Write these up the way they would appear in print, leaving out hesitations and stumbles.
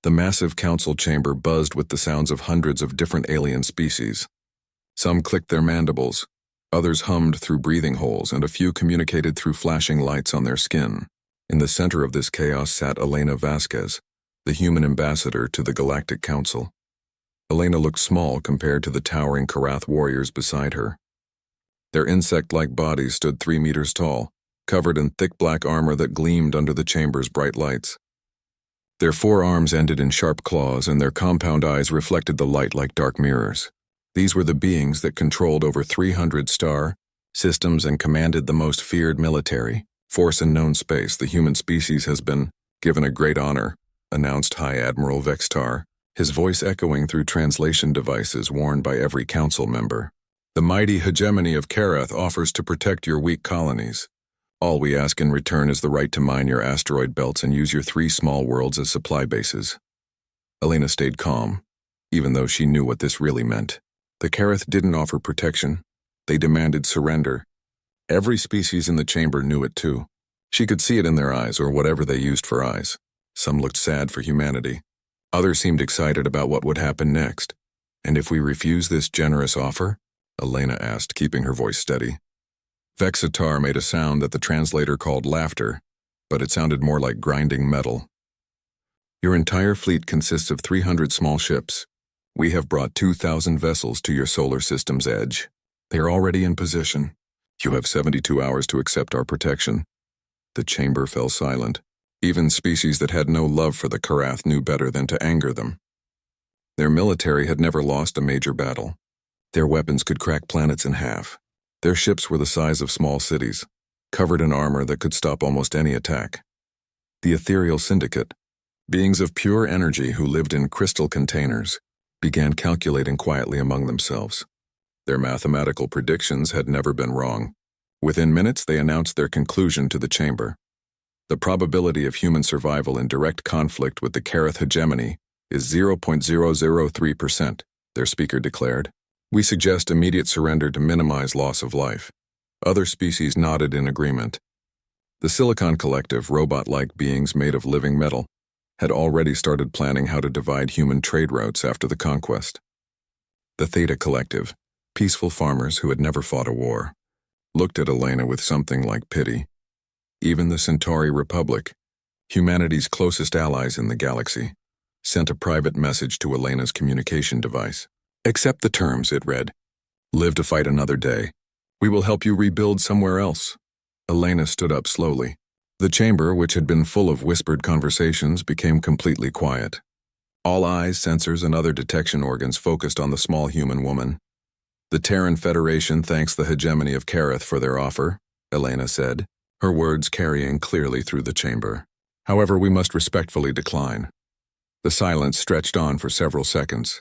The massive council chamber buzzed with the sounds of hundreds of different alien species. Some clicked their mandibles, others hummed through breathing holes, and a few communicated through flashing lights on their skin. In the center of this chaos sat Elena Vasquez, the human ambassador to the Galactic Council. Elena looked small compared to the towering Karath warriors beside her. Their insect-like bodies stood 3 meters tall, covered in thick black armor that gleamed under the chamber's bright lights. Their forearms ended in sharp claws, and their compound eyes reflected the light like dark mirrors. These were the beings that controlled over 300 star systems and commanded the most feared military force in known space. The human species has been given a great honor, announced High Admiral Vextar, his voice echoing through translation devices worn by every council member. The mighty hegemony of Karath offers to protect your weak colonies. All we ask in return is the right to mine your asteroid belts and use your 3 small worlds as supply bases. Elena stayed calm, even though she knew what this really meant. The Karath didn't offer protection. They demanded surrender. Every species in the chamber knew it too. She could see it in their eyes, or whatever they used for eyes. Some looked sad for humanity. Others seemed excited about what would happen next. And if we refuse this generous offer? Elena asked, keeping her voice steady. Vexatar made a sound that the translator called laughter, but it sounded more like grinding metal. Your entire fleet consists of 300 small ships. We have brought 2,000 vessels to your solar system's edge. They are already in position. You have 72 hours to accept our protection. The chamber fell silent. Even species that had no love for the Karath knew better than to anger them. Their military had never lost a major battle. Their weapons could crack planets in half. Their ships were the size of small cities, covered in armor that could stop almost any attack. The Ethereal Syndicate, beings of pure energy who lived in crystal containers, began calculating quietly among themselves. Their mathematical predictions had never been wrong. Within minutes, they announced their conclusion to the chamber. The probability of human survival in direct conflict with the Karath hegemony is 0.003%, their speaker declared. We suggest immediate surrender to minimize loss of life. Other species nodded in agreement. The Silicon Collective, robot-like beings made of living metal, had already started planning how to divide human trade routes after the conquest. The Theta Collective, peaceful farmers who had never fought a war, looked at Elena with something like pity. Even the Centauri Republic, humanity's closest allies in the galaxy, sent a private message to Elena's communication device. Accept the terms, it read. Live to fight another day. We will help you rebuild somewhere else. Elena stood up slowly. The chamber, which had been full of whispered conversations, became completely quiet. All eyes, sensors, and other detection organs focused on the small human woman. The Terran Federation thanks the hegemony of Karath for their offer, Elena said, her words carrying clearly through the chamber. However, we must respectfully decline. The silence stretched on for several seconds.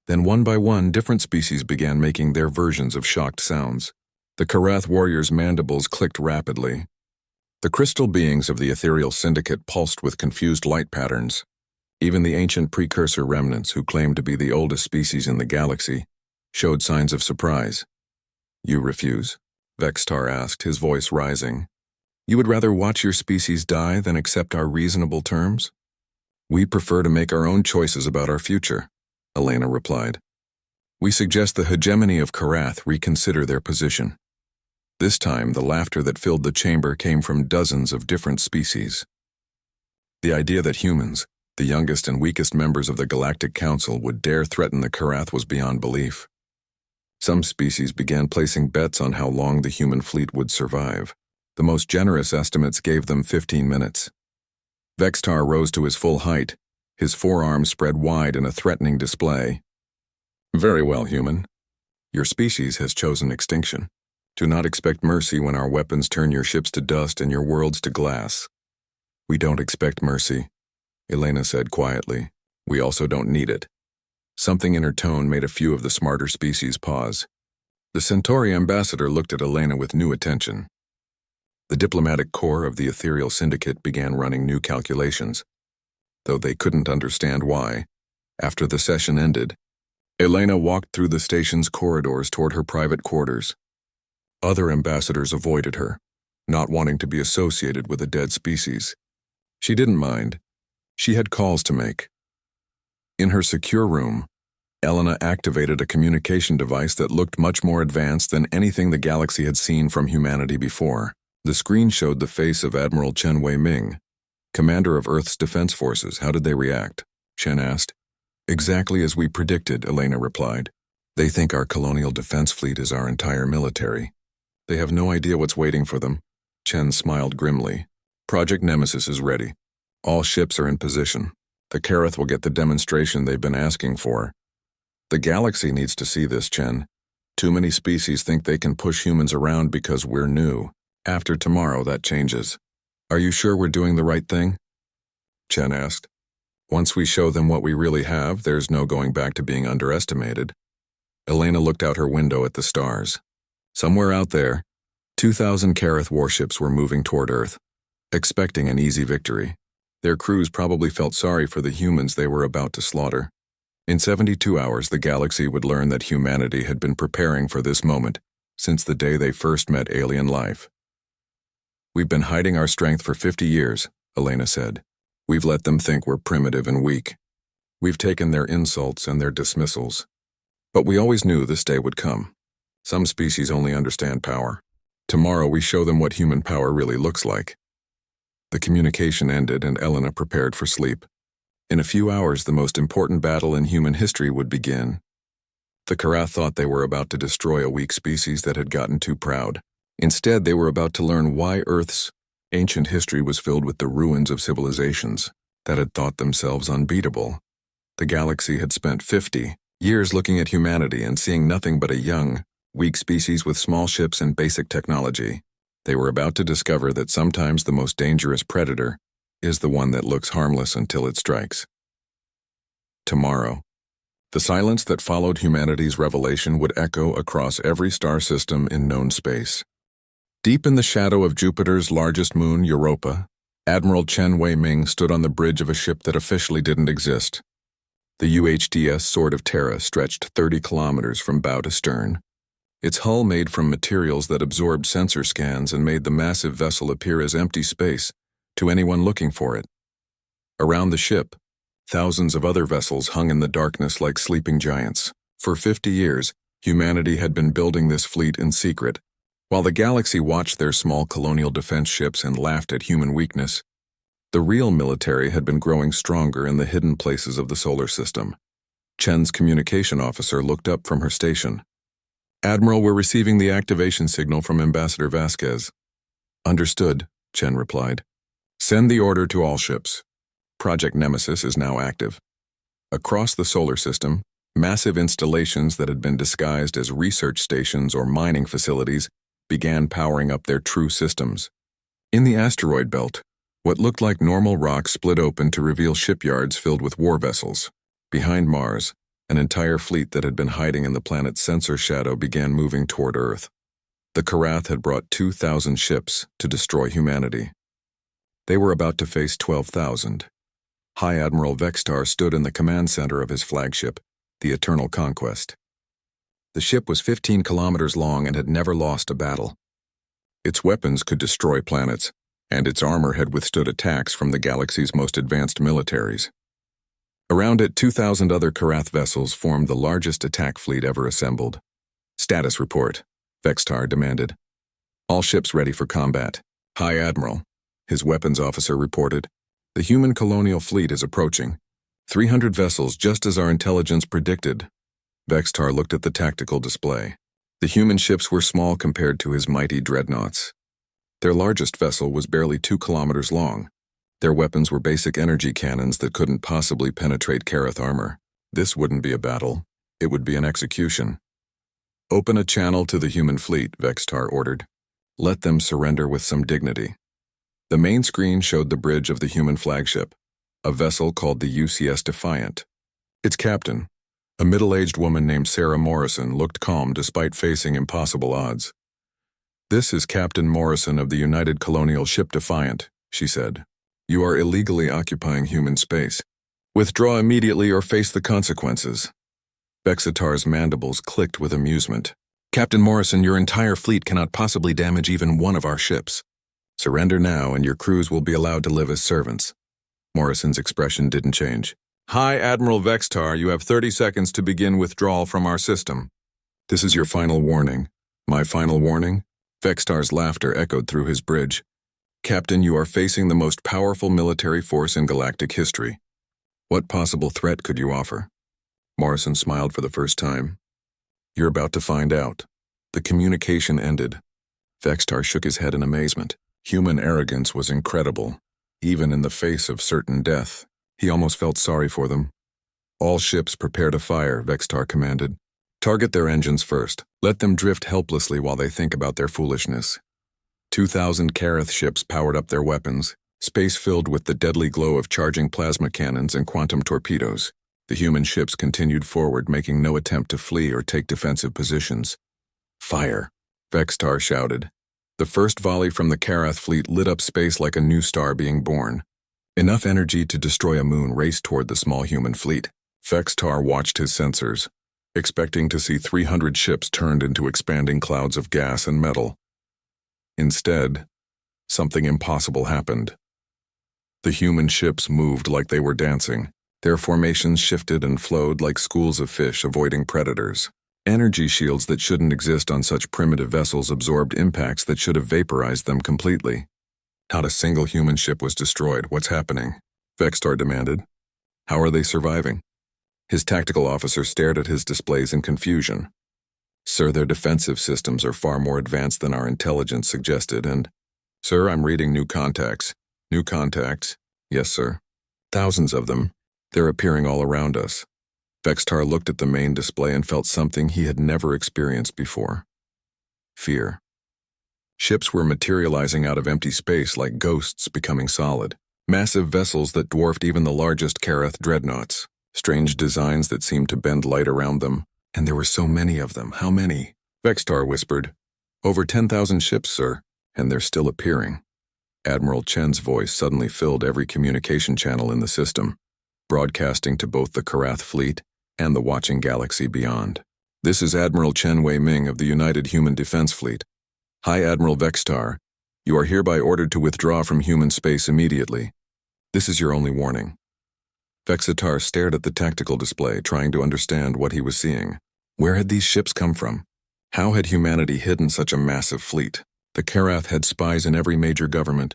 Then one by one, different species began making their versions of shocked sounds. The Karath warriors' mandibles clicked rapidly. The crystal beings of the Ethereal Syndicate pulsed with confused light patterns. Even the ancient precursor remnants, who claimed to be the oldest species in the galaxy, showed signs of surprise. You refuse? Vextar asked, his voice rising. You would rather watch your species die than accept our reasonable terms? We prefer to make our own choices about our future, Elena replied. We suggest the hegemony of Karath reconsider their position. This time, the laughter that filled the chamber came from dozens of different species. The idea that humans, the youngest and weakest members of the Galactic Council, would dare threaten the Karath was beyond belief. Some species began placing bets on how long the human fleet would survive. The most generous estimates gave them 15 minutes. Vextar rose to his full height, his forearms spread wide in a threatening display. Very well, human. Your species has chosen extinction. Do not expect mercy when our weapons turn your ships to dust and your worlds to glass. We don't expect mercy, Elena said quietly. We also don't need it. Something in her tone made a few of the smarter species pause. The Centauri ambassador looked at Elena with new attention. The diplomatic corps of the Ethereal Syndicate began running new calculations. Though they couldn't understand why, after the session ended, Elena walked through the station's corridors toward her private quarters. Other ambassadors avoided her, not wanting to be associated with a dead species. She didn't mind. She had calls to make. In her secure room, Elena activated a communication device that looked much more advanced than anything the galaxy had seen from humanity before. The screen showed the face of Admiral Chen Wei-Ming, commander of Earth's defense forces. How did they react? Chen asked. Exactly as we predicted, Elena replied. They think our colonial defense fleet is our entire military. They have no idea what's waiting for them. Chen smiled grimly. Project Nemesis is ready. All ships are in position. The Kareth will get the demonstration they've been asking for. The galaxy needs to see this, Chen. Too many species think they can push humans around because we're new. After tomorrow, that changes. Are you sure we're doing the right thing? Chen asked. Once we show them what we really have, there's no going back to being underestimated. Elena looked out her window at the stars. Somewhere out there, 2,000 Kareth warships were moving toward Earth, expecting an easy victory. Their crews probably felt sorry for the humans they were about to slaughter. In 72 hours, the galaxy would learn that humanity had been preparing for this moment since the day they first met alien life. We've been hiding our strength for 50 years, Elena said. We've let them think we're primitive and weak. We've taken their insults and their dismissals. But we always knew this day would come. Some species only understand power. Tomorrow we show them what human power really looks like. The communication ended and Elena prepared for sleep. In a few hours, the most important battle in human history would begin. The Kareth thought they were about to destroy a weak species that had gotten too proud. Instead, they were about to learn why Earth's ancient history was filled with the ruins of civilizations that had thought themselves unbeatable. The galaxy had spent 50 years looking at humanity and seeing nothing but a young, weak species with small ships and basic technology. They were about to discover that sometimes the most dangerous predator is the one that looks harmless until it strikes. Tomorrow. The silence that followed humanity's revelation would echo across every star system in known space. Deep in the shadow of Jupiter's largest moon, Europa, Admiral Chen Wei-Ming stood on the bridge of a ship that officially didn't exist. The UHDS Sword of Terra stretched 30 kilometers from bow to stern. Its hull made from materials that absorbed sensor scans and made the massive vessel appear as empty space to anyone looking for it. Around the ship, thousands of other vessels hung in the darkness like sleeping giants. For 50 years, humanity had been building this fleet in secret. While the galaxy watched their small colonial defense ships and laughed at human weakness, the real military had been growing stronger in the hidden places of the solar system. Chen's communication officer looked up from her station. Admiral, we're receiving the activation signal from Ambassador Vasquez. Understood, Chen replied. Send the order to all ships. Project Nemesis is now active. Across the solar system, massive installations that had been disguised as research stations or mining facilities began powering up their true systems. In the asteroid belt, what looked like normal rock split open to reveal shipyards filled with war vessels. Behind Mars, an entire fleet that had been hiding in the planet's sensor shadow began moving toward Earth. The Kareth had brought 2,000 ships to destroy humanity. They were about to face 12,000. High Admiral Vextar stood in the command center of his flagship, the Eternal Conquest. The ship was 15 kilometers long and had never lost a battle. Its weapons could destroy planets, and its armor had withstood attacks from the galaxy's most advanced militaries. Around it, 2,000 other Kareth vessels formed the largest attack fleet ever assembled. Status report, Vextar demanded. All ships ready for combat. High Admiral, his weapons officer reported. The human colonial fleet is approaching. 300 vessels, just as our intelligence predicted. Vextar looked at the tactical display. The human ships were small compared to his mighty dreadnoughts. Their largest vessel was barely 2 kilometers long. Their weapons were basic energy cannons that couldn't possibly penetrate Kareth armor. This wouldn't be a battle. It would be an execution. Open a channel to the human fleet, Vextar ordered. Let them surrender with some dignity. The main screen showed the bridge of the human flagship, a vessel called the UCS Defiant. Its captain, a middle-aged woman named Sarah Morrison, looked calm despite facing impossible odds. This is Captain Morrison of the United Colonial Ship Defiant, she said. You are illegally occupying human space. Withdraw immediately or face the consequences. Vexatar's mandibles clicked with amusement. Captain Morrison, your entire fleet cannot possibly damage even one of our ships. Surrender now and your crews will be allowed to live as servants. Morrison's expression didn't change. Hi, Admiral Vextar. You have 30 seconds to begin withdrawal from our system. This is your final warning. My final warning? Vextar's laughter echoed through his bridge. Captain, you are facing the most powerful military force in galactic history. What possible threat could you offer? Morrison smiled for the first time. You're about to find out. The communication ended. Vextar shook his head in amazement. Human arrogance was incredible. Even in the face of certain death, he almost felt sorry for them. All ships prepare to fire, Vextar commanded. Target their engines first. Let them drift helplessly while they think about their foolishness. 2,000 Kareth ships powered up their weapons, space filled with the deadly glow of charging plasma cannons and quantum torpedoes. The human ships continued forward, making no attempt to flee or take defensive positions. Fire, Vextar shouted. The first volley from the Kareth fleet lit up space like a new star being born. Enough energy to destroy a moon raced toward the small human fleet. Vextar watched his sensors, expecting to see 300 ships turned into expanding clouds of gas and metal. Instead, something impossible happened. The human ships moved like they were dancing. Their formations shifted and flowed like schools of fish avoiding predators. Energy shields that shouldn't exist on such primitive vessels absorbed impacts that should have vaporized them completely. Not a single human ship was destroyed. What's happening? Vextar demanded. How are they surviving? His tactical officer stared at his displays in confusion. Sir, their defensive systems are far more advanced than our intelligence suggested, and... Sir, I'm reading new contacts. New contacts? Yes, sir. Thousands of them. They're appearing all around us. Vextar looked at the main display and felt something he had never experienced before. Fear. Ships were materializing out of empty space like ghosts becoming solid. Massive vessels that dwarfed even the largest Kareth dreadnoughts. Strange designs that seemed to bend light around them. And there were so many of them. How many? Vextar whispered. Over 10,000 ships, sir, and they're still appearing. Admiral Chen's voice suddenly filled every communication channel in the system, broadcasting to both the Kareth fleet and the watching galaxy beyond. This is Admiral Chen Wei-Ming of the United Human Defense Fleet. Hi, Admiral Vextar. You are hereby ordered to withdraw from human space immediately. This is your only warning. Vexatar stared at the tactical display, trying to understand what he was seeing. Where had these ships come from? How had humanity hidden such a massive fleet? The Kareth had spies in every major government,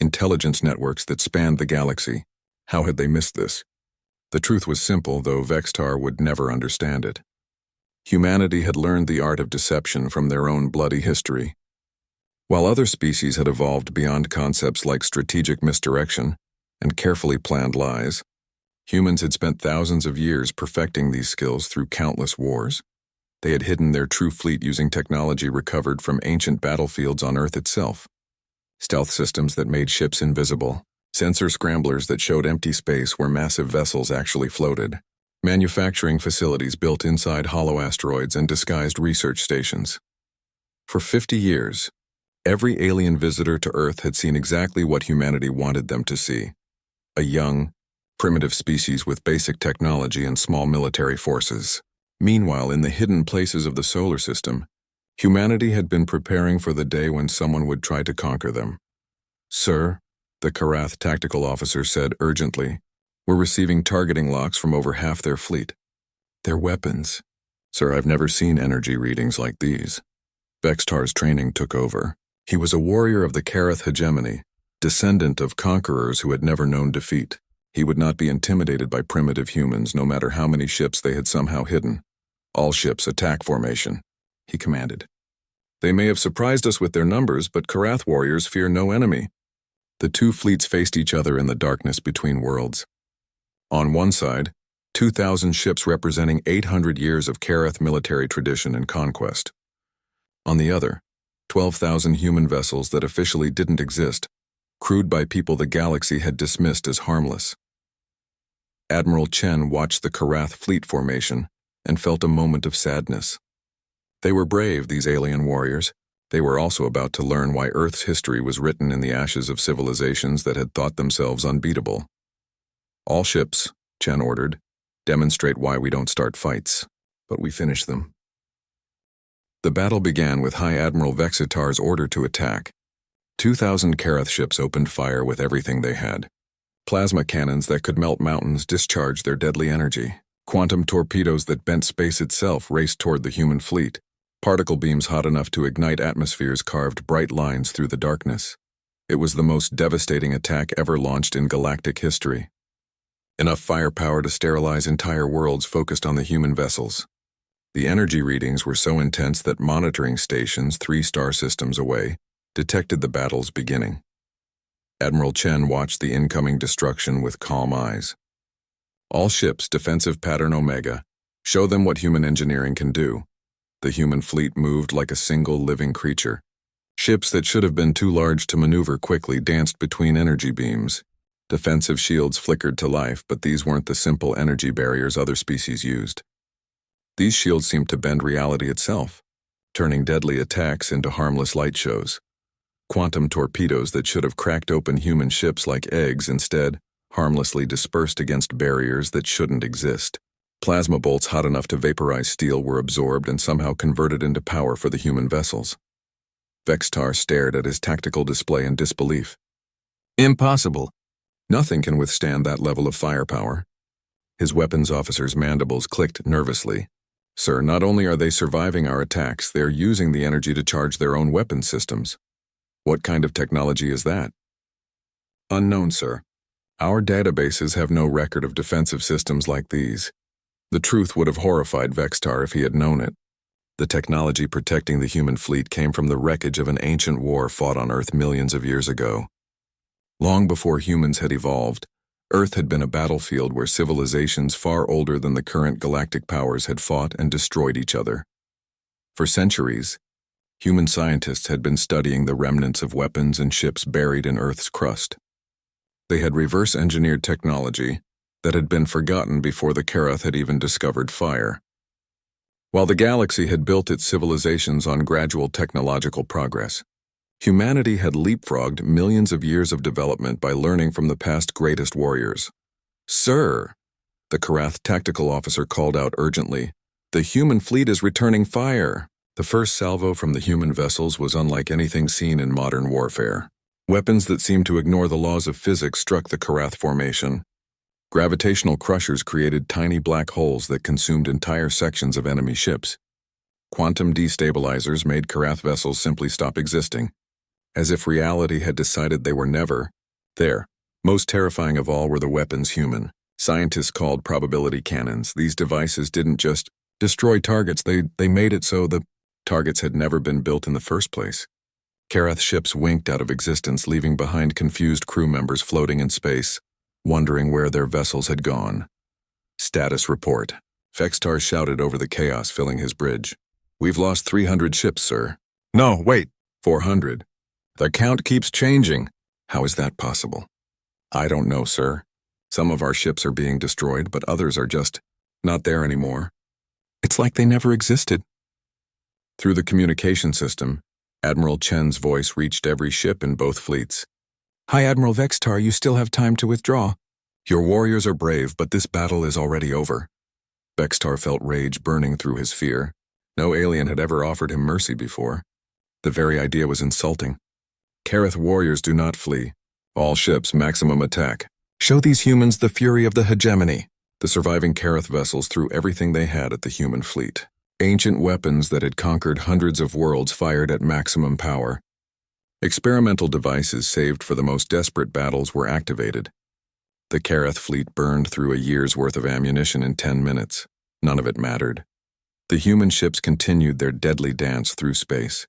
intelligence networks that spanned the galaxy. How had they missed this? The truth was simple, though Vextar would never understand it. Humanity had learned the art of deception from their own bloody history. While other species had evolved beyond concepts like strategic misdirection and carefully planned lies, humans had spent thousands of years perfecting these skills through countless wars. They had hidden their true fleet using technology recovered from ancient battlefields on Earth itself. Stealth systems that made ships invisible, sensor scramblers that showed empty space where massive vessels actually floated, manufacturing facilities built inside hollow asteroids and disguised research stations. For 50 years, every alien visitor to Earth had seen exactly what humanity wanted them to see: a young, primitive species with basic technology and small military forces. Meanwhile, in the hidden places of the solar system, humanity had been preparing for the day when someone would try to conquer them. Sir, the Kareth tactical officer said urgently, we're receiving targeting locks from over half their fleet. Their weapons. Sir, I've never seen energy readings like these. Vextar's training took over. He was a warrior of the Kareth hegemony, descendant of conquerors who had never known defeat. He would not be intimidated by primitive humans, no matter how many ships they had somehow hidden. All ships attack formation, he commanded. They may have surprised us with their numbers, but Kareth warriors fear no enemy. The two fleets faced each other in the darkness between worlds. On one side, 2,000 ships representing 800 years of Kareth military tradition and conquest. On the other, 12,000 human vessels that officially didn't exist, crewed by people the galaxy had dismissed as harmless. Admiral Chen watched the Kareth fleet formation and felt a moment of sadness. They were brave, these alien warriors. They were also about to learn why Earth's history was written in the ashes of civilizations that had thought themselves unbeatable. All ships, Chen ordered, demonstrate why we don't start fights, but we finish them. The battle began with High Admiral Vexatar's order to attack. 2,000 Kareth ships opened fire with everything they had. Plasma cannons that could melt mountains discharged their deadly energy. Quantum torpedoes that bent space itself raced toward the human fleet. Particle beams hot enough to ignite atmospheres carved bright lines through the darkness. It was the most devastating attack ever launched in galactic history. Enough firepower to sterilize entire worlds focused on the human vessels. The energy readings were so intense that monitoring stations 3 star systems away detected the battle's beginning. Admiral Chen watched the incoming destruction with calm eyes. All ships, defensive pattern Omega. Show them what human engineering can do. The human fleet moved like a single living creature. Ships that should have been too large to maneuver quickly danced between energy beams. Defensive shields flickered to life, but these weren't the simple energy barriers other species used. These shields seemed to bend reality itself, turning deadly attacks into harmless light shows. Quantum torpedoes that should have cracked open human ships like eggs instead harmlessly dispersed against barriers that shouldn't exist. Plasma bolts hot enough to vaporize steel were absorbed and somehow converted into power for the human vessels. Vextar stared at his tactical display in disbelief. Impossible. Nothing can withstand that level of firepower. His weapons officer's mandibles clicked nervously. Sir, not only are they surviving our attacks, they're using the energy to charge their own weapon systems. What kind of technology is that? Unknown, sir. Our databases have no record of defensive systems like these. The truth would have horrified Vextar if he had known it. The technology protecting the human fleet came from the wreckage of an ancient war fought on Earth millions of years ago. Long before humans had evolved, Earth had been a battlefield where civilizations far older than the current galactic powers had fought and destroyed each other. For centuries, human scientists had been studying the remnants of weapons and ships buried in Earth's crust. They had reverse-engineered technology that had been forgotten before the Karath had even discovered fire. While the galaxy had built its civilizations on gradual technological progress, humanity had leapfrogged millions of years of development by learning from the past greatest warriors. Sir, the Karath tactical officer called out urgently, the human fleet is returning fire. The first salvo from the human vessels was unlike anything seen in modern warfare. Weapons that seemed to ignore the laws of physics struck the Karath formation. Gravitational crushers created tiny black holes that consumed entire sections of enemy ships. Quantum destabilizers made Karath vessels simply stop existing, as if reality had decided they were never there. Most terrifying of all were the weapons human. Scientists called probability cannons. These devices didn't just destroy targets, they made it so the targets had never been built in the first place. Karath ships winked out of existence, leaving behind confused crew members floating in space, wondering where their vessels had gone. Status report. Vextar shouted over the chaos filling his bridge. We've lost 300 ships, sir. No, wait, 400. The count keeps changing. How is that possible? I don't know, sir. Some of our ships are being destroyed, but others are just not there anymore. It's like they never existed. Through the communication system, Admiral Chen's voice reached every ship in both fleets. Hi, Admiral Vextar, you still have time to withdraw. Your warriors are brave, but this battle is already over. Vextar felt rage burning through his fear. No alien had ever offered him mercy before. The very idea was insulting. Karath warriors do not flee. All ships, maximum attack. Show these humans the fury of the hegemony. The surviving Karath vessels threw everything they had at the human fleet. Ancient weapons that had conquered hundreds of worlds fired at maximum power. Experimental devices saved for the most desperate battles were activated. The Karath fleet burned through a year's worth of ammunition in 10 minutes. None of it mattered. The human ships continued their deadly dance through space.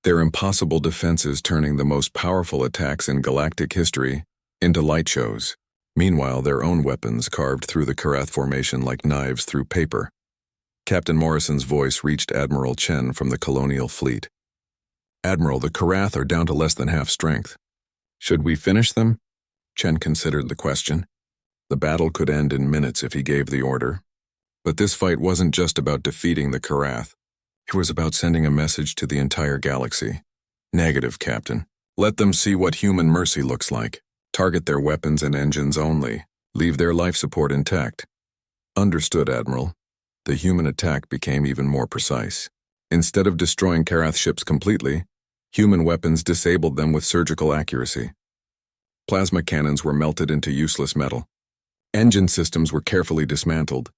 Their impossible defenses turning the most powerful attacks in galactic history into light shows. Meanwhile, their own weapons carved through the Karath formation like knives through paper. Captain Morrison's voice reached Admiral Chen from the colonial fleet. Admiral, the Karath are down to less than half strength. Should we finish them? Chen considered the question. The battle could end in minutes if he gave the order. But this fight wasn't just about defeating the Karath. It was about sending a message to the entire galaxy. Negative, Captain. Let them see what human mercy looks like. Target their weapons and engines only. Leave their life support intact. Understood, Admiral. The human attack became even more precise. Instead of destroying Karath ships completely, human weapons disabled them with surgical accuracy. Plasma cannons were melted into useless metal. Engine systems were carefully dismantled.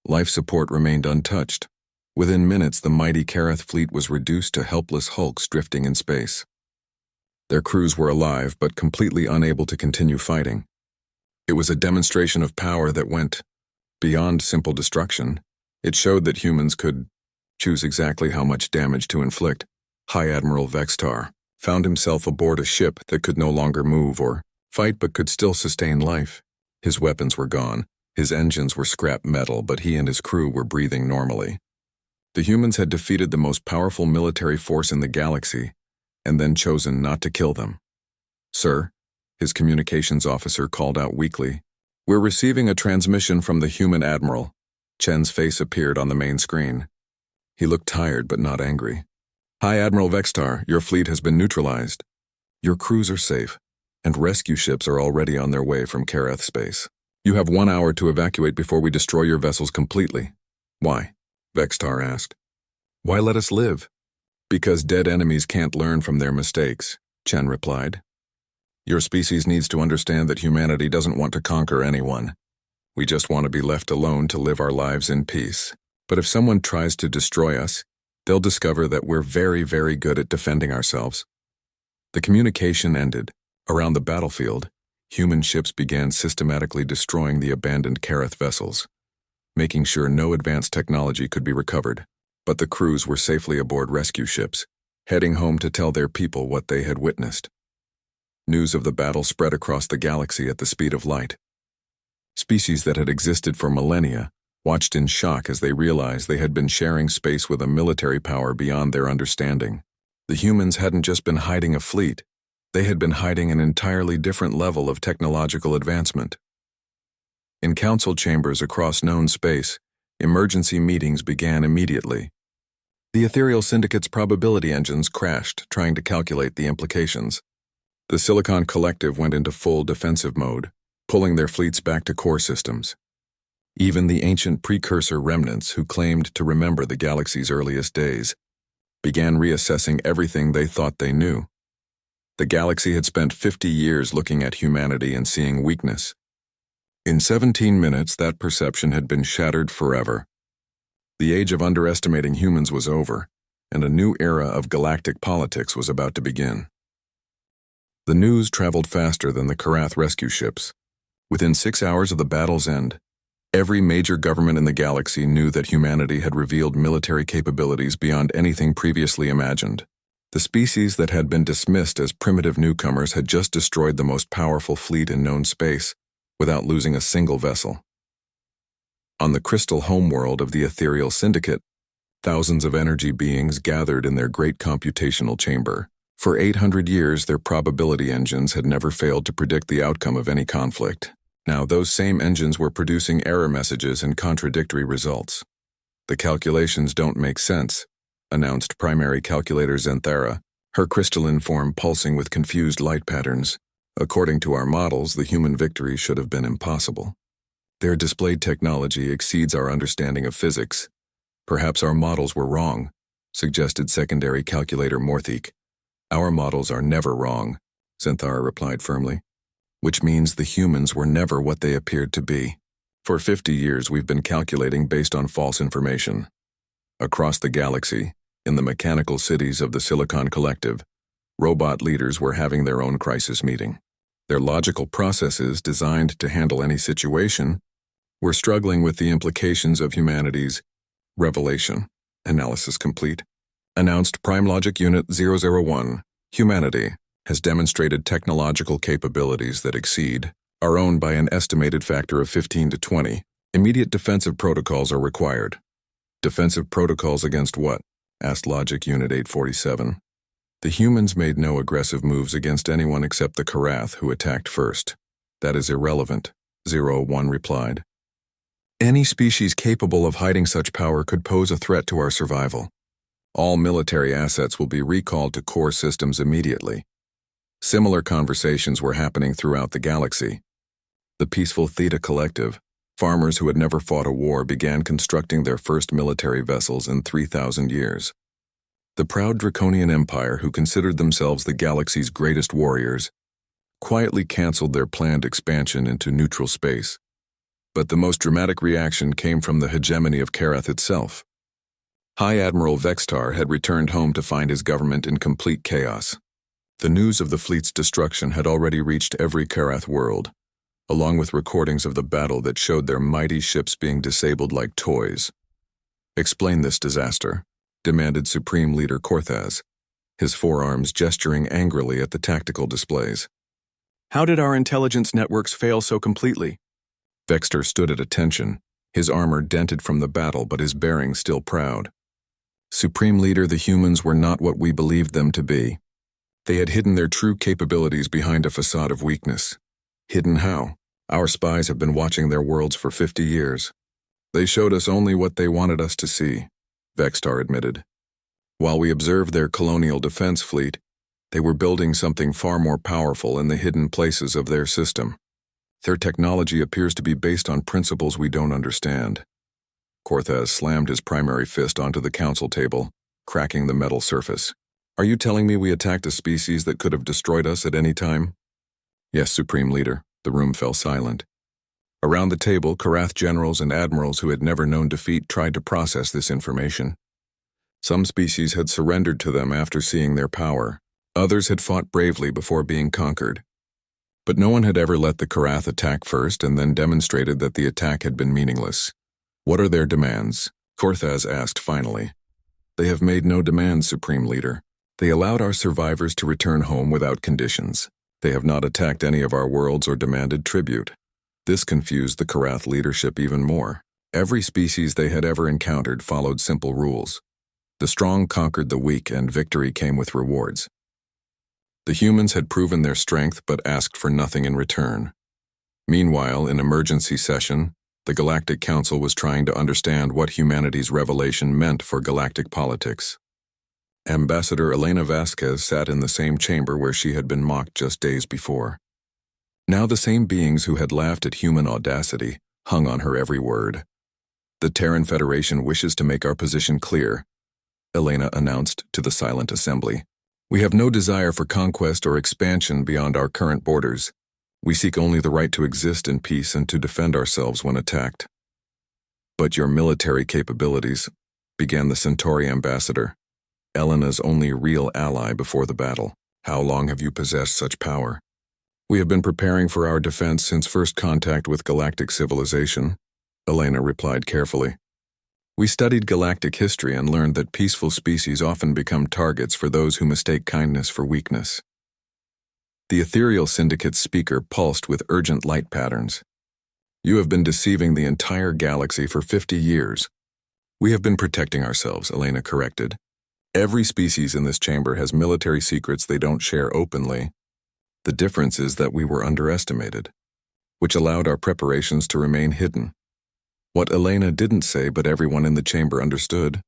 Life support remained untouched. Within minutes, the mighty Kareth fleet was reduced to helpless hulks drifting in space. Their crews were alive, but completely unable to continue fighting. It was a demonstration of power that went beyond simple destruction. It showed that humans could choose exactly how much damage to inflict. High Admiral Vextar found himself aboard a ship that could no longer move or fight but could still sustain life. His weapons were gone, his engines were scrap metal, but he and his crew were breathing normally. The humans had defeated the most powerful military force in the galaxy, and then chosen not to kill them. "Sir," his communications officer called out weakly, "we're receiving a transmission from the human admiral." Chen's face appeared on the main screen. He looked tired but not angry. "Hi, Admiral Vextar, your fleet has been neutralized. Your crews are safe, and rescue ships are already on their way from Kareth space. You have 1 hour to evacuate before we destroy your vessels completely." "Why?" Vextar asked. "Why let us live?" "Because dead enemies can't learn from their mistakes," Chen replied. "Your species needs to understand that humanity doesn't want to conquer anyone. We just want to be left alone to live our lives in peace. But if someone tries to destroy us, they'll discover that we're very, very good at defending ourselves." The communication ended. Around the battlefield, human ships began systematically destroying the abandoned Kareth vessels, making sure no advanced technology could be recovered. But the crews were safely aboard rescue ships, heading home to tell their people what they had witnessed. News of the battle spread across the galaxy at the speed of light. Species that had existed for millennia watched in shock as they realized they had been sharing space with a military power beyond their understanding. The humans hadn't just been hiding a fleet, they had been hiding an entirely different level of technological advancement. In council chambers across known space, emergency meetings began immediately. The Ethereal Syndicate's probability engines crashed, trying to calculate the implications. The Silicon Collective went into full defensive mode, pulling their fleets back to core systems. Even the ancient precursor remnants, who claimed to remember the galaxy's earliest days, began reassessing everything they thought they knew. The galaxy had spent 50 years looking at humanity and seeing weakness. In 17 minutes, that perception had been shattered forever. The age of underestimating humans was over, and a new era of galactic politics was about to begin. The news traveled faster than the Kareth rescue ships. Within 6 hours of the battle's end, every major government in the galaxy knew that humanity had revealed military capabilities beyond anything previously imagined. The species that had been dismissed as primitive newcomers had just destroyed the most powerful fleet in known space, without losing a single vessel. On the crystal homeworld of the Ethereal Syndicate, thousands of energy beings gathered in their great computational chamber. For 800 years, their probability engines had never failed to predict the outcome of any conflict. Now, those same engines were producing error messages and contradictory results. "The calculations don't make sense," announced primary calculator Zenthara, her crystalline form pulsing with confused light patterns. "According to our models, the human victory should have been impossible. Their displayed technology exceeds our understanding of physics. Perhaps our models were wrong," suggested secondary calculator Morthik. "Our models are never wrong," Zenthara replied firmly. "Which means the humans were never what they appeared to be. For 50 years we've been calculating based on false information." Across the galaxy, in the mechanical cities of the Silicon Collective, robot leaders were having their own crisis meeting. Their logical processes, designed to handle any situation, were struggling with the implications of humanity's revelation. "Analysis complete," announced Prime Logic Unit 001. "Humanity has demonstrated technological capabilities that exceed our own by an estimated factor of 15 to 20. Immediate defensive protocols are required." "Defensive protocols against what?" asked Logic Unit 847. "The humans made no aggressive moves against anyone except the Kareth, who attacked first. That is irrelevant," 01 replied. "Any species capable of hiding such power could pose a threat to our survival. All military assets will be recalled to core systems immediately." Similar conversations were happening throughout the galaxy. The peaceful Theta Collective, farmers who had never fought a war, began constructing their first military vessels in 3,000 years. The proud Draconian Empire, who considered themselves the galaxy's greatest warriors, quietly canceled their planned expansion into neutral space. But the most dramatic reaction came from the hegemony of Karath itself. High Admiral Vextar had returned home to find his government in complete chaos. The news of the fleet's destruction had already reached every Karath world, along with recordings of the battle that showed their mighty ships being disabled like toys. "Explain this disaster," demanded Supreme Leader Korthaz, his forearms gesturing angrily at the tactical displays. "How did our intelligence networks fail so completely?" Vextar stood at attention, his armor dented from the battle but his bearing still proud. "Supreme Leader, the humans were not what we believed them to be. They had hidden their true capabilities behind a facade of weakness." "Hidden how? Our spies have been watching their worlds for 50 years. They showed us only what they wanted us to see," Vextar admitted. "While we observed their colonial defense fleet, they were building something far more powerful in the hidden places of their system. Their technology appears to be based on principles we don't understand." Korthaz slammed his primary fist onto the council table, cracking the metal surface. "Are you telling me we attacked a species that could have destroyed us at any time?" "Yes, Supreme Leader." The room fell silent. Around the table, Karath generals and admirals who had never known defeat tried to process this information. Some species had surrendered to them after seeing their power. Others had fought bravely before being conquered. But no one had ever let the Karath attack first and then demonstrated that the attack had been meaningless. "What are their demands?" Korthaz asked finally. "They have made no demands, Supreme Leader. They allowed our survivors to return home without conditions. They have not attacked any of our worlds or demanded tribute." This confused the Karath leadership even more. Every species they had ever encountered followed simple rules. The strong conquered the weak, and victory came with rewards. The humans had proven their strength but asked for nothing in return. Meanwhile, in emergency session, the Galactic Council was trying to understand what humanity's revelation meant for galactic politics. Ambassador Elena Vasquez sat in the same chamber where she had been mocked just days before. Now the same beings who had laughed at human audacity hung on her every word. "The Terran Federation wishes to make our position clear," Elena announced to the silent assembly. "We have no desire for conquest or expansion beyond our current borders. We seek only the right to exist in peace and to defend ourselves when attacked." "But your military capabilities," began the Centauri ambassador, Elena's only real ally before the battle. "How long have you possessed such power?" "We have been preparing for our defense since first contact with galactic civilization," Elena replied carefully. "We studied galactic history and learned that peaceful species often become targets for those who mistake kindness for weakness." The ethereal syndicate's speaker pulsed with urgent light patterns. "You have been deceiving the entire galaxy for 50 years. "We have been protecting ourselves," Elena corrected. "Every species in this chamber has military secrets they don't share openly. The difference is that we were underestimated, which allowed our preparations to remain hidden." What Elena didn't say, but everyone in the chamber understood,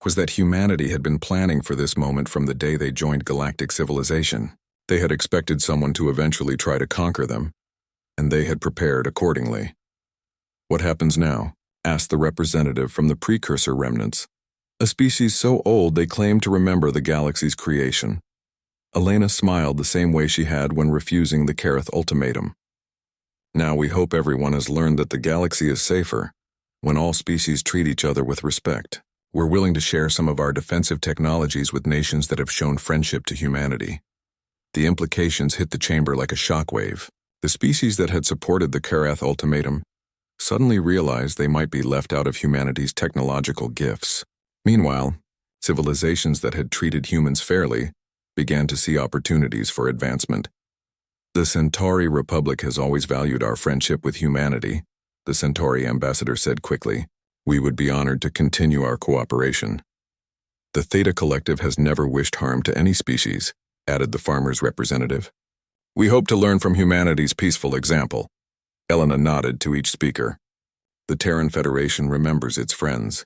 was that humanity had been planning for this moment from the day they joined galactic civilization. They had expected someone to eventually try to conquer them, and they had prepared accordingly. "What happens now?" asked the representative from the precursor remnants, a species so old they claimed to remember the galaxy's creation. Elena smiled the same way she had when refusing the Karath ultimatum. "Now we hope everyone has learned that the galaxy is safer when all species treat each other with respect. We're willing to share some of our defensive technologies with nations that have shown friendship to humanity." The implications hit the chamber like a shockwave. The species that had supported the Karath ultimatum suddenly realized they might be left out of humanity's technological gifts. Meanwhile, civilizations that had treated humans fairly began to see opportunities for advancement. "The Centauri Republic has always valued our friendship with humanity," the Centauri ambassador said quickly. "We would be honored to continue our cooperation." "The Theta Collective has never wished harm to any species," added the farmer's representative. "We hope to learn from humanity's peaceful example." Elena nodded to each speaker. "The Terran Federation remembers its friends.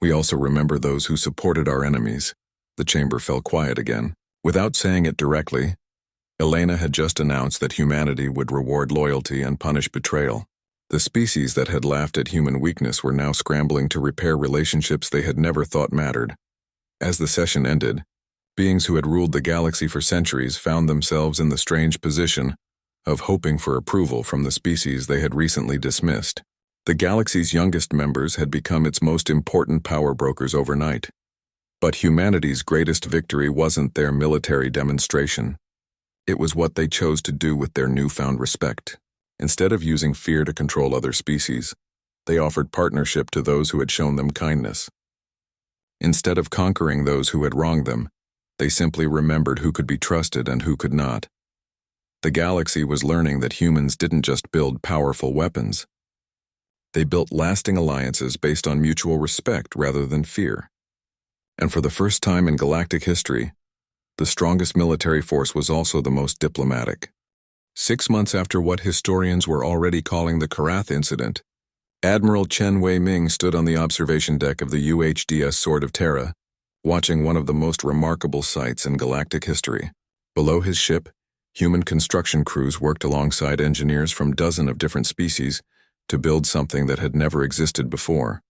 We also remember those who supported our enemies." The chamber fell quiet again. Without saying it directly, Elena had just announced that humanity would reward loyalty and punish betrayal. The species that had laughed at human weakness were now scrambling to repair relationships they had never thought mattered. As the session ended, Beings who had ruled the galaxy for centuries found themselves in the strange position of hoping for approval from the species they had recently dismissed. The galaxy's youngest members had become its most important power brokers overnight. But humanity's greatest victory wasn't their military demonstration. It was what they chose to do with their newfound respect. Instead of using fear to control other species, they offered partnership to those who had shown them kindness. Instead of conquering those who had wronged them, they simply remembered who could be trusted and who could not. The galaxy was learning that humans didn't just build powerful weapons. They built lasting alliances based on mutual respect rather than fear. And for the first time in galactic history, the strongest military force was also the most diplomatic. 6 months after what historians were already calling the Karath incident, Admiral Chen Wei-Ming stood on the observation deck of the UHDS Sword of Terra, watching one of the most remarkable sights in galactic history. Below his ship, human construction crews worked alongside engineers from dozens of different species to build something that had never existed before,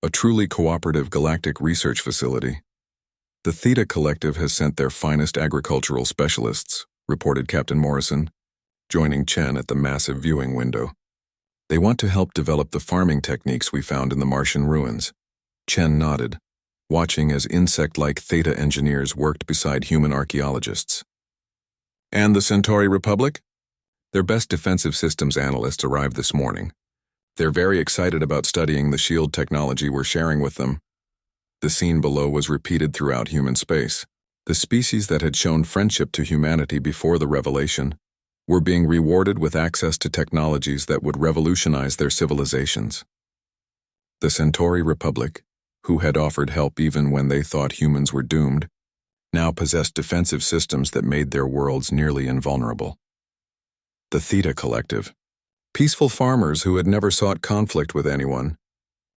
a truly cooperative galactic research facility. The Theta Collective has sent their finest agricultural specialists, reported Captain Morrison, joining Chen at the massive viewing window. They want to help develop the farming techniques we found in the Martian ruins. Chen nodded, watching as insect-like Theta engineers worked beside human archaeologists. And the Centauri Republic? Their best defensive systems analysts arrived this morning. They're very excited about studying the shield technology we're sharing with them. The scene below was repeated throughout human space. The species that had shown friendship to humanity before the revelation were being rewarded with access to technologies that would revolutionize their civilizations. The Centauri Republic, who had offered help even when they thought humans were doomed, now possessed defensive systems that made their worlds nearly invulnerable. The Theta Collective, peaceful farmers who had never sought conflict with anyone,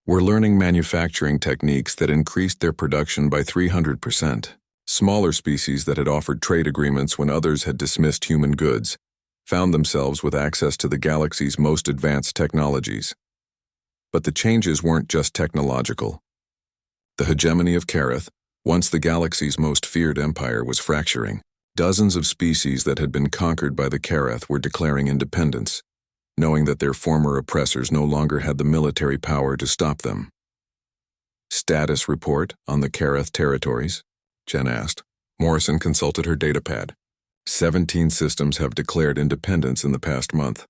were learning manufacturing techniques that increased their production by 300%. Smaller species that had offered trade agreements when others had dismissed human goods found themselves with access to the galaxy's most advanced technologies. But the changes weren't just technological. The hegemony of Karath, once the galaxy's most feared empire, was fracturing. Dozens of species that had been conquered by the Karath were declaring independence, knowing that their former oppressors no longer had the military power to stop them. Status report on the Karath territories? Chen asked. Morrison consulted her datapad. 17 systems have declared independence in the past month.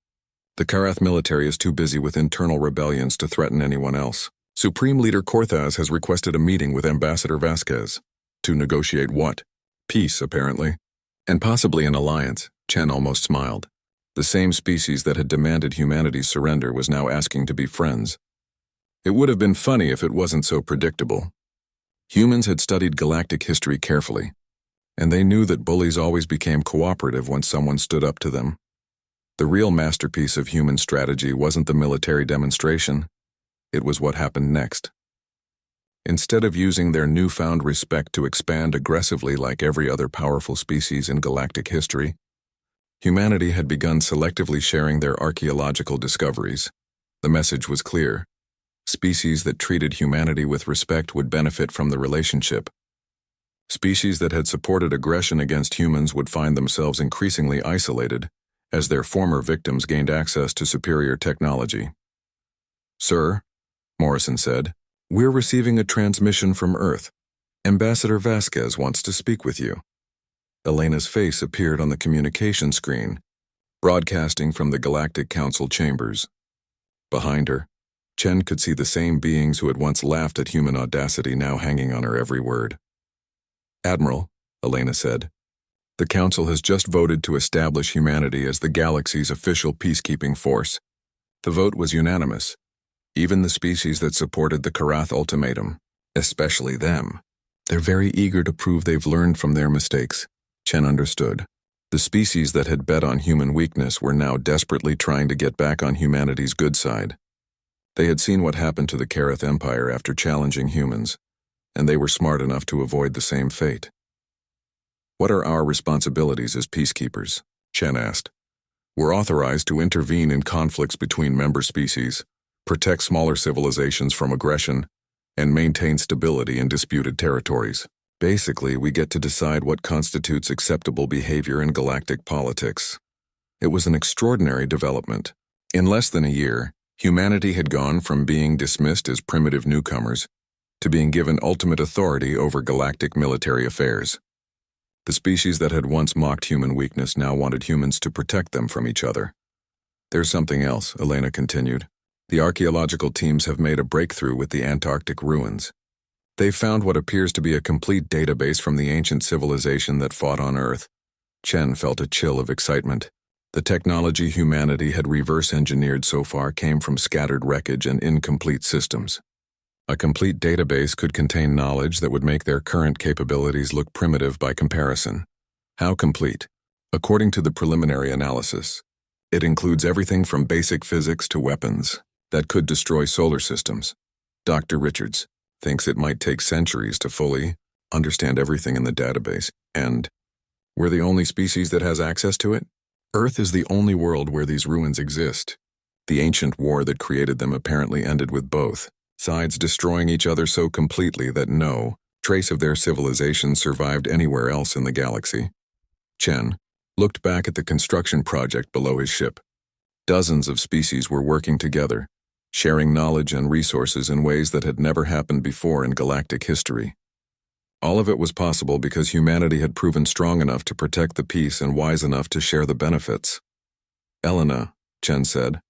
The Karath military is too busy with internal rebellions to threaten anyone else. Supreme Leader Korthaz has requested a meeting with Ambassador Vasquez. To negotiate what? Peace, apparently. And possibly an alliance, Chen almost smiled. The same species that had demanded humanity's surrender was now asking to be friends. It would have been funny if it wasn't so predictable. Humans had studied galactic history carefully, and they knew that bullies always became cooperative when someone stood up to them. The real masterpiece of human strategy wasn't the military demonstration, it was what happened next. Instead of using their newfound respect to expand aggressively like every other powerful species in galactic history, humanity had begun selectively sharing their archaeological discoveries. The message was clear. Species that treated humanity with respect would benefit from the relationship. Species that had supported aggression against humans would find themselves increasingly isolated as their former victims gained access to superior technology. "Sir," Morrison said, "we're receiving a transmission from Earth. Ambassador Vasquez wants to speak with you." Elena's face appeared on the communication screen, broadcasting from the Galactic Council chambers. Behind her, Chen could see the same beings who had once laughed at human audacity now hanging on her every word. "Admiral," Elena said, "the Council has just voted to establish humanity as the galaxy's official peacekeeping force. The vote was unanimous. Even the species that supported the Karath ultimatum, especially them. They're very eager to prove they've learned from their mistakes." Chen understood. The species that had bet on human weakness were now desperately trying to get back on humanity's good side. They had seen what happened to the Karath Empire after challenging humans, and they were smart enough to avoid the same fate. "What are our responsibilities as peacekeepers?" Chen asked. "We're authorized to intervene in conflicts between member species, protect smaller civilizations from aggression, and maintain stability in disputed territories." Basically, we get to decide what constitutes acceptable behavior in galactic politics. It was an extraordinary development. In less than a year, humanity had gone from being dismissed as primitive newcomers to being given ultimate authority over galactic military affairs. The species that had once mocked human weakness now wanted humans to protect them from each other. There's something else, Elena continued. The archaeological teams have made a breakthrough with the Antarctic ruins. They've found what appears to be a complete database from the ancient civilization that fought on Earth. Chen felt a chill of excitement. The technology humanity had reverse-engineered so far came from scattered wreckage and incomplete systems. A complete database could contain knowledge that would make their current capabilities look primitive by comparison. How complete? According to the preliminary analysis, it includes everything from basic physics to weapons that could destroy solar systems. Dr. Richards thinks it might take centuries to fully understand everything in the database, and we're the only species that has access to it? Earth is the only world where these ruins exist. The ancient war that created them apparently ended with both sides destroying each other so completely that no trace of their civilization survived anywhere else in the galaxy. Chen looked back at the construction project below his ship. Dozens of species were working together, sharing knowledge and resources in ways that had never happened before in galactic history. All of it was possible because humanity had proven strong enough to protect the peace and wise enough to share the benefits. Elena, Chen said,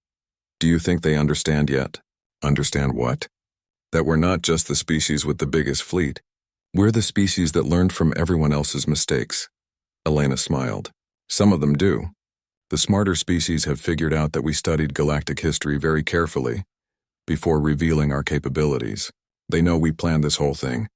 do you think they understand yet? Understand what? That we're not just the species with the biggest fleet. We're the species that learned from everyone else's mistakes. Elena smiled. Some of them do. The smarter species have figured out that we studied galactic history very carefully before revealing our capabilities. They know we planned this whole thing.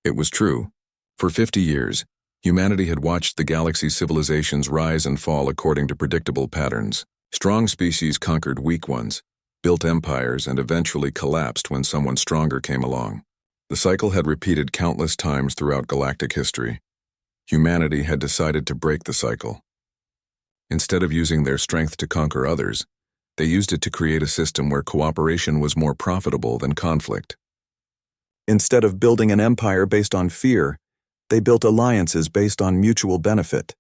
It was true. For 50 years, humanity had watched the galaxy's civilizations rise and fall according to predictable patterns. Strong species conquered weak ones, built empires, and eventually collapsed when someone stronger came along. The cycle had repeated countless times throughout galactic history. Humanity had decided to break the cycle. Instead of using their strength to conquer others, they used it to create a system where cooperation was more profitable than conflict. Instead of building an empire based on fear, they built alliances based on mutual benefit.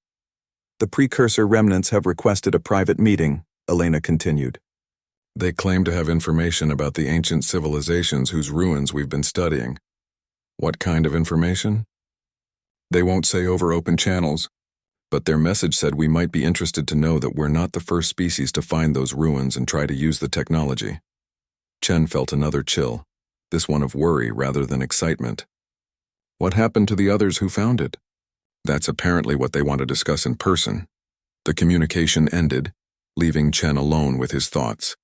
The precursor remnants have requested a private meeting, Elena continued. They claim to have information about the ancient civilizations whose ruins we've been studying. What kind of information? They won't say over open channels, but their message said we might be interested to know that we're not the first species to find those ruins and try to use the technology. Chen felt another chill, this one of worry rather than excitement. What happened to the others who found it? That's apparently what they want to discuss in person. The communication ended, leaving Chen alone with his thoughts.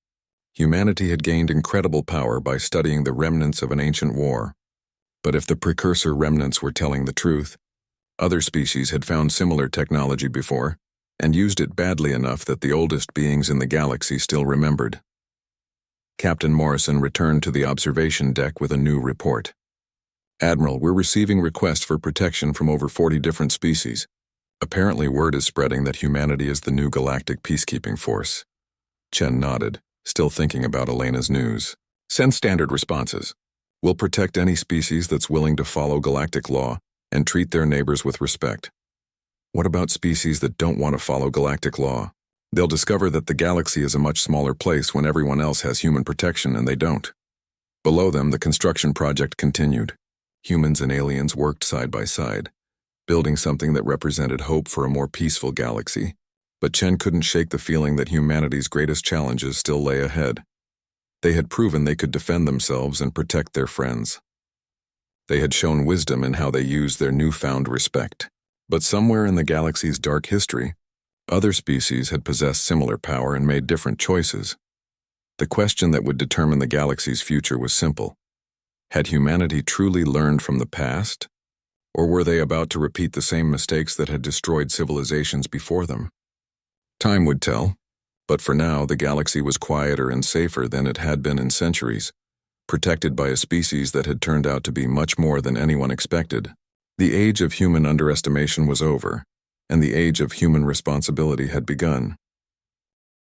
Humanity had gained incredible power by studying the remnants of an ancient war. But if the precursor remnants were telling the truth, other species had found similar technology before and used it badly enough that the oldest beings in the galaxy still remembered. Captain Morrison returned to the observation deck with a new report. Admiral, we're receiving requests for protection from over 40 different species. Apparently word is spreading that humanity is the new galactic peacekeeping force. Chen nodded, still thinking about Elena's news. Send standard responses. We'll protect any species that's willing to follow galactic law and treat their neighbors with respect. What about species that don't want to follow galactic law? They'll discover that the galaxy is a much smaller place when everyone else has human protection and they don't. Below them, the construction project continued. Humans and aliens worked side by side, building something that represented hope for a more peaceful galaxy. But Chen couldn't shake the feeling that humanity's greatest challenges still lay ahead. They had proven they could defend themselves and protect their friends. They had shown wisdom in how they used their newfound respect. But somewhere in the galaxy's dark history, other species had possessed similar power and made different choices. The question that would determine the galaxy's future was simple. Had humanity truly learned from the past? Or were they about to repeat the same mistakes that had destroyed civilizations before them? Time would tell, but for now the galaxy was quieter and safer than it had been in centuries, protected by a species that had turned out to be much more than anyone expected. The age of human underestimation was over, and the age of human responsibility had begun.